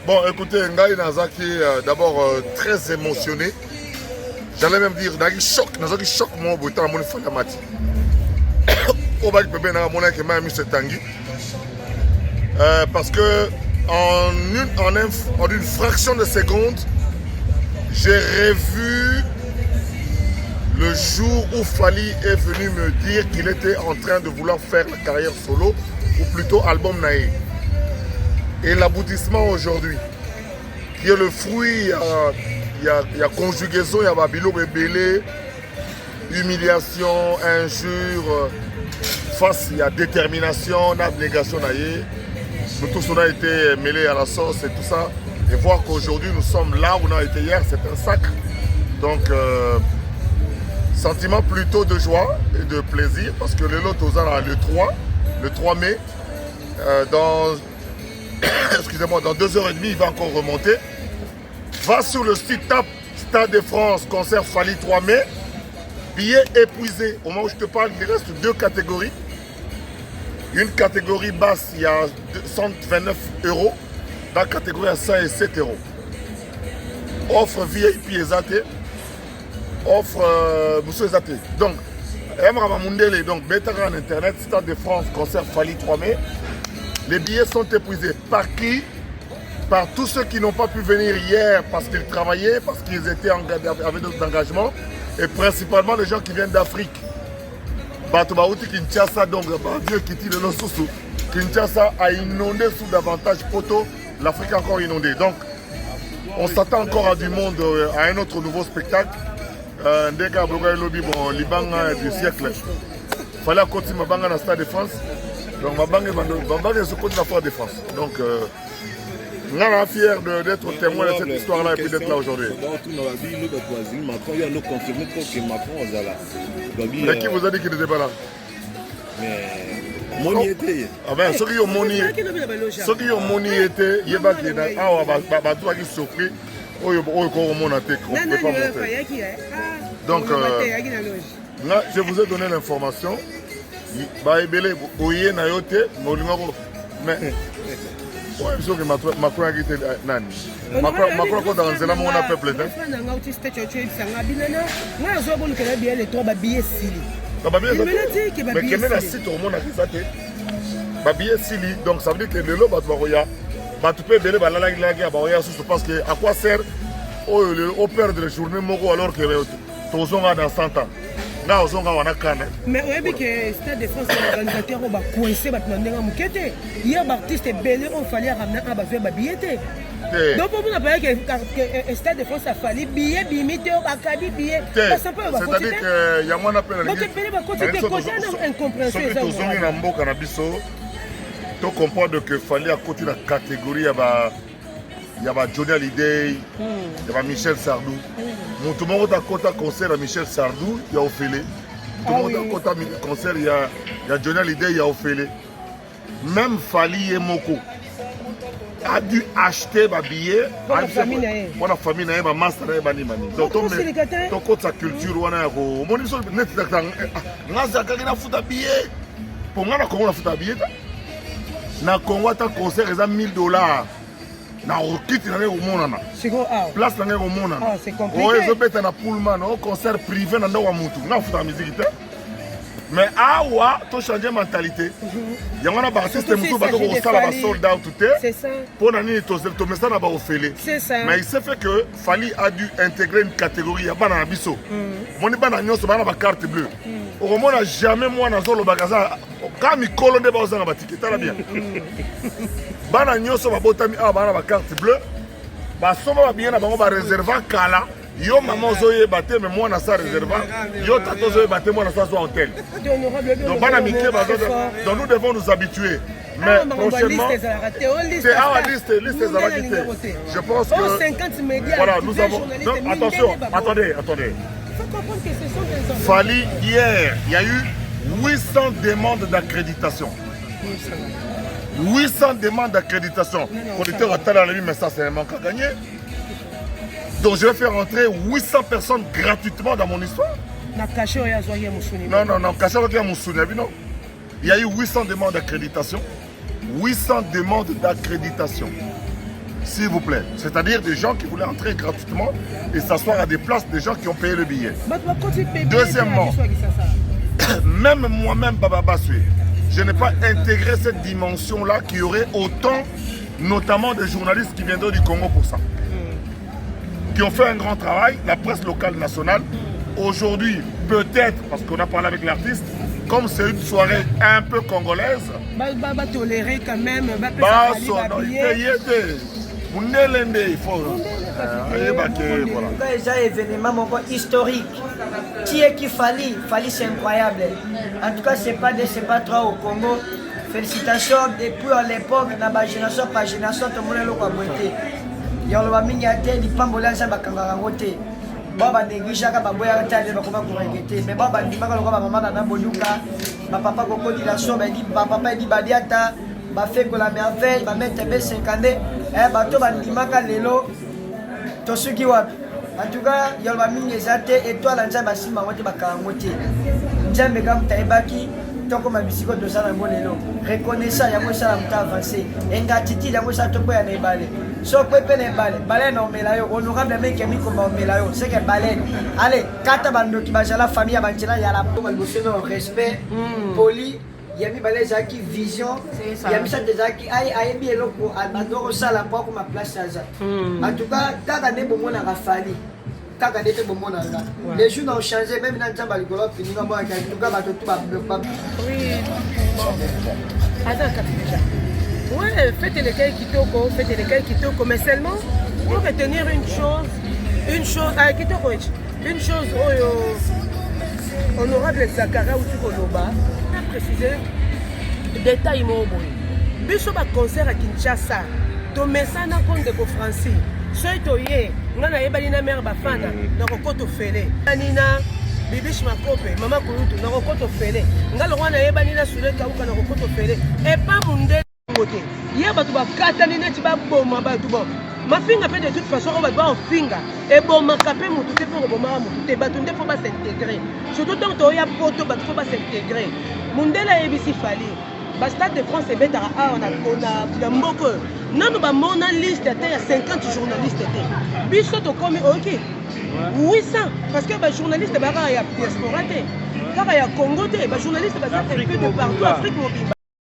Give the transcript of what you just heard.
Bon, écoutez, Ngai Nazaki, d'abord très émotionné. J'allais même dire, Nazaki choc, moi, au temps, mon frère Mati. Au bas du bébé, mon qui m'a mis ce tanguy. Parce que en une fraction de seconde, j'ai revu le jour où Fally est venu me dire qu'il était en train de vouloir faire la carrière solo, ou plutôt album Naï. Et l'aboutissement aujourd'hui, qui est le fruit, il y a conjugaison, il y a Babilo Bébélé, humiliation, injure, face, il y a détermination, abnégation. Nous tous, on a été mêlés à la sauce et tout ça. Et voir qu'aujourd'hui, nous sommes là où on a été hier, c'est un sacre. Donc, sentiment plutôt de joie et de plaisir, parce que le lot le 3 mai, excusez-moi, dans 2h30, il va encore remonter. Va sur le site, tape Stade de France, concert Fally 3 mai. Billets épuisés. Au moment où je te parle, il reste 2 catégories. Une catégorie basse, il y a 129 €. Dans la catégorie à 107 €. Offre VIP Ezate. Offre Moussou Ezate. Donc, Emrama Mundele, donc, Betara en internet, Stade de France, concert Fally 3 mai. Les billets sont épuisés. Par qui? Par tous ceux qui n'ont pas pu venir hier parce qu'ils travaillaient, parce qu'ils étaient avec d'autres engagements, et principalement les gens qui viennent d'Afrique. Batoubaouti Kinshasa, donc, Dieu qui tire le nom sous. Kinshasa a inondé sous davantage Poto, l'Afrique a encore inondée. Donc, on s'attend encore à du monde, à un autre nouveau spectacle. Ndeka Boga Lobby, bon, Libanga du siècle. Il fallait continuer ma banga dans le Stade de France. Donc, ma banga est sur côté de la Foire de France. Donc, on est fiers d'être témoin de cette histoire-là et puis d'être là aujourd'hui. Mais qui vous a dit qu'il n'était pas là? Moni était. Ah ben, ceux qui ont moni étaient, il y a des gens qui sont surpris. Donc, je vous ai donné l'information. Mais Macron a quitté Nani. Macron dans Zéla, on a peuple. Mais quel est le site au monde donc ça veut dire que le lot tu peux béler parce que à quoi sert au perdre les journées alors que tous ont dans 100 ans. Mais oui, que Stade de France, l'organisateur va coincer hier, l'artiste est belé, on fallait ramener un billet. Donc, on n'a pas dit que Stade de France a fallu billet, billet, Akadi, billet. C'est-à-dire qu'il y a moins d'appel à donc, tu comprends que fallait à côté de la catégorie, il y a Johnny Hallyday, il y a Michel Sardou. Tout le monde a côté concert à Michel Sardou, il y a Ophélie. Tout le monde a côté concert, il y a Johnny Hallyday, il y a Ophélie. Même Fally et Moko a dû acheter des billets pour la famille. Pour la famille, pour master. Donc, sa culture, on a pour moi, on a fait billet. Na Congo, ta concert, ils ont $1000. Na okiti na ngeko monana. Place na ngeko monana. Ah, c'est compliqué. Oh, ils ont na Pullman, au concert privé na ndo wa mutu. Na futa musique te. Mais awa, to changer mentalité. Yango na ba artiste mutu ba ko sala ba sold out tout. C'est ça. Pour nani to message na ba ofele. C'est ça. Mais il s'est fait que Fally a dû intégrer une catégorie ya bana biso. Moni bana nyonso bana ba carte bleue. Au moment n'a jamais moi na zolo bagaza quand mi kolonde ba ozanga ba ticket tala bien. Bana nyonso ba botami a bana ba carte bleue. Ba soma ba bien na bango ba réserva kala. Yo maman zoye baté mais moi na sa réserva. Yo tato zoye baté moi na sa hôtel. Donc bana mike ba donc nous devons nous habituer. Mais prochainement, c'est à la liste des avaquités. Je pense que 50 médias. Voilà, nous avons. Donc, attention, attendez. Fally, hier, il y a eu 800 demandes d'accréditation. 800 demandes d'accréditation. Producteur a la nuit, mais ça, c'est un manque à gagner. Donc, je vais faire entrer 800 personnes gratuitement dans mon histoire. Non, Caché non. Il y a eu 800 demandes d'accréditation. 800 demandes d'accréditation. s'il vous plaît. C'est-à-dire des gens qui voulaient entrer gratuitement et s'asseoir à des places des gens qui ont payé le billet. Deuxièmement, même moi-même, Baba Bassoué, je n'ai pas intégré cette dimension-là qu'il y aurait autant, notamment des journalistes qui viendraient du Congo pour ça. Qui ont fait un grand travail, la presse locale nationale. Aujourd'hui, peut-être, parce qu'on a parlé avec l'artiste, comme c'est une soirée un peu congolaise, va tolérer quand même, va il faut un événement historique qui Fali c'est incroyable. En tout cas c'est pas trop au Congo. Félicitations depuis à l'époque na génération par génération tout le monde est là beauté. Yolo mingi ate di pambola za bakanga ngote. Baba négligeaka baboya tande bakoma ko regretter mais baba ndimaka lokaba mama na boluka ba papa ko coordination ba di ba papa di badiata ba fait que la merveille ba mettre B50 bato bandimaka lelo tosuki wapi. En tout cas yolo mingi ezate étoile nza basimba ngote bakango te. Nzambe kam taibaki toko mabisiko dosana ngo lelo. Reconnaissant yango ça la avancé. Ingratitude yango ça toko ya nebale. So pepe ne baleine on melayo honorable mec qui a mis comme on melayo c'est que baleine allez kata bando qui la famille à bantina ya la pour le respect poli yami baleine zaki vision yami ça des zaki aïe bien loko adoro ça la pour ma place ça en tout cas kaka ne bon na rafali kaka ne bon na nga les jours ont changé même dans tamba likolo fini comme moi en tout cas bato tout ba oui attends oui, faites les cailles Kitoko, mais seulement pour retenir une chose, honorable Zakara ou Tukoloba, a précisé détail mon bon. Biso ba concert à Kinshasa, to mesana compte de Francis. Soy toye, ngana yebali na mère bafana, na kokoto fele. Anina Bibish Makope, Mama Kulutu, na kokoto fele. Ngalo wana yebali na sule kauka na kokoto fele. Et pas munde hier bato bakatani neti baboma bato bon mafinga mpe de toute façon on va voir finga ebomaka mpe motu te mpo kobomaka motu te bato nde fo basintégrer surtout ntango toya poto bato fo basintégrer mundele ayebisi Fali bastade de France ebetaka awa na mboka oyo nano bamona liste te ya 50 journaliste te biso tokomi oki 800 parce que bajournaliste bakaka ya diaspora te kaka ya Congo te bajournaliste baza un peu de partout Afrique mobimba